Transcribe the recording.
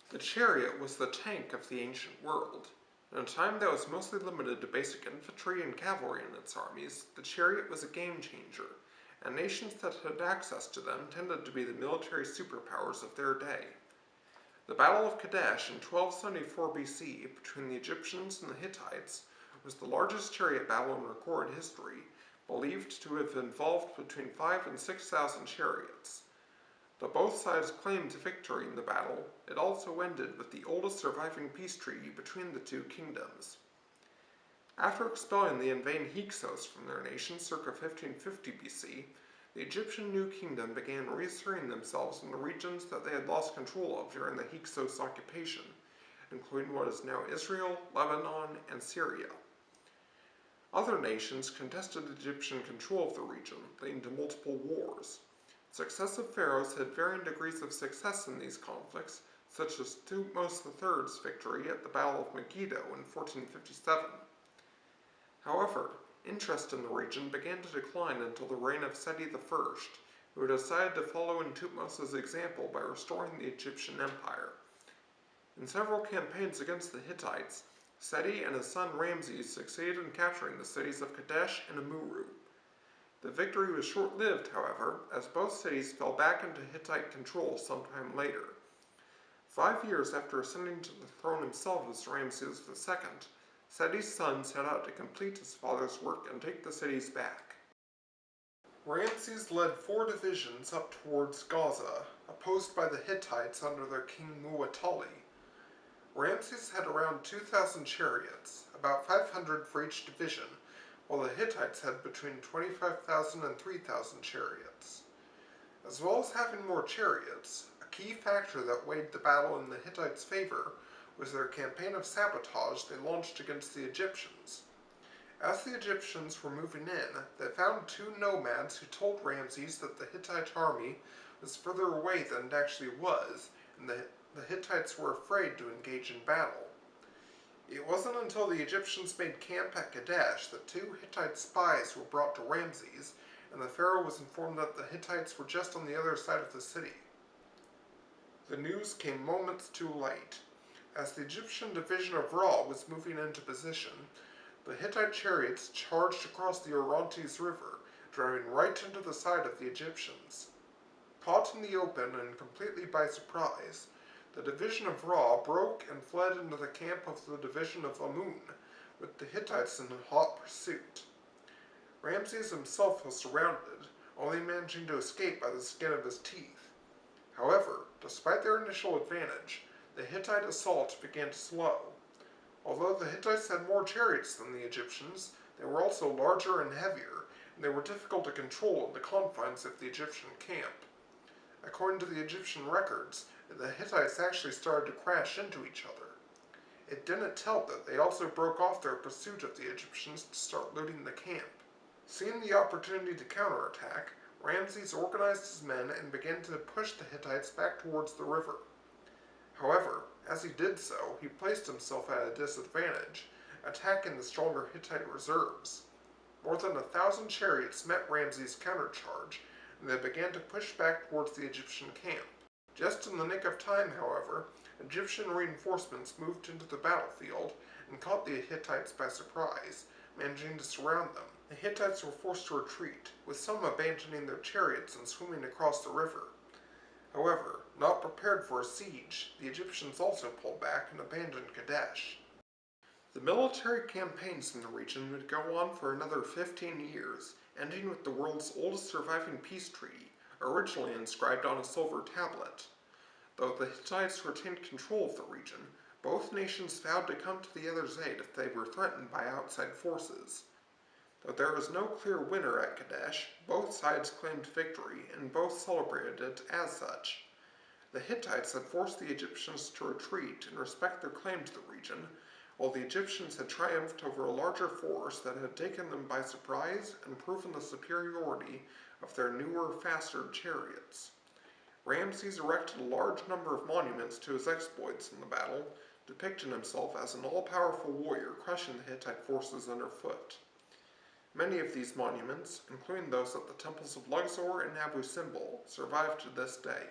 The chariot was the tank of the ancient world. In a time that was mostly limited to basic infantry and cavalry in its armies, the chariot was a game changer, and nations that had access to them tended to be the military superpowers of their day. The Battle of Kadesh in 1274 BC between the Egyptians and the Hittites was the largest chariot battle in recorded history, believed to have involved between 5,000 and 6,000 chariots. Though both sides claimed victory in the battle, it also ended with the oldest surviving peace treaty between the two kingdoms. After expelling the invading Hyksos from their nation circa 1550 BC, the Egyptian New Kingdom began reasserting themselves in the regions that they had lost control of during the Hyksos occupation, including what is now Israel, Lebanon, and Syria. Other nations contested Egyptian control of the region, leading to multiple wars. Successive pharaohs had varying degrees of success in these conflicts, such as Thutmose III's victory at the Battle of Megiddo in 1457. However, interest in the region began to decline until the reign of Seti I, who decided to follow in Thutmose's example by restoring the Egyptian Empire. In several campaigns against the Hittites, Seti and his son Ramses succeeded in capturing the cities of Kadesh and Amurru. The victory was short-lived, however, as both cities fell back into Hittite control sometime later. 5 years after ascending to the throne himself as Ramses II, Seti's son set out to complete his father's work and take the cities back. Ramses led 4 divisions up towards Gaza, opposed by the Hittites under their king Muwatalli. Ramses had around 2,000 chariots, about 500 for each division, while the Hittites had between 25,000 and 3,000 chariots. As well as having more chariots, a key factor that weighed the battle in the Hittites' favor was their campaign of sabotage they launched against the Egyptians. As the Egyptians were moving in, they found 2 nomads who told Ramses that the Hittite army was further away than it actually was, and the Hittites were afraid to engage in battle. It wasn't until the Egyptians made camp at Kadesh that 2 Hittite spies were brought to Ramses, and the pharaoh was informed that the Hittites were just on the other side of the city. The news came moments too late. As the Egyptian division of Ra was moving into position, the Hittite chariots charged across the Orontes River, driving right into the side of the Egyptians. Caught in the open and completely by surprise, the division of Ra broke and fled into the camp of the division of Amun, with the Hittites in hot pursuit. Ramses himself was surrounded, only managing to escape by the skin of his teeth. However, despite their initial advantage, the Hittite assault began to slow. Although the Hittites had more chariots than the Egyptians, they were also larger and heavier, and they were difficult to control in the confines of the Egyptian camp. According to the Egyptian records, the Hittites actually started to crash into each other. It didn't help that they also broke off their pursuit of the Egyptians to start looting the camp. Seeing the opportunity to counterattack, Ramses organized his men and began to push the Hittites back towards the river. However, as he did so, he placed himself at a disadvantage, attacking the stronger Hittite reserves. More than 1,000 chariots met Ramses' countercharge, and they began to push back towards the Egyptian camp. Just in the nick of time, however, Egyptian reinforcements moved into the battlefield and caught the Hittites by surprise, managing to surround them. The Hittites were forced to retreat, with some abandoning their chariots and swimming across the river. However, not prepared for a siege, the Egyptians also pulled back and abandoned Kadesh. The military campaigns in the region would go on for another 15 years, ending with the world's oldest surviving peace treaty, originally inscribed on a silver tablet. Though the Hittites retained control of the region, both nations vowed to come to the other's aid if they were threatened by outside forces. Though there was no clear winner at Kadesh, both sides claimed victory, and both celebrated it as such. The Hittites had forced the Egyptians to retreat and respect their claim to the region, while the Egyptians had triumphed over a larger force that had taken them by surprise and proven the superiority of their newer, faster chariots. Ramses erected a large number of monuments to his exploits in the battle, depicting himself as an all-powerful warrior crushing the Hittite forces underfoot. Many of these monuments, including those at the temples of Luxor and Abu Simbel, survive to this day.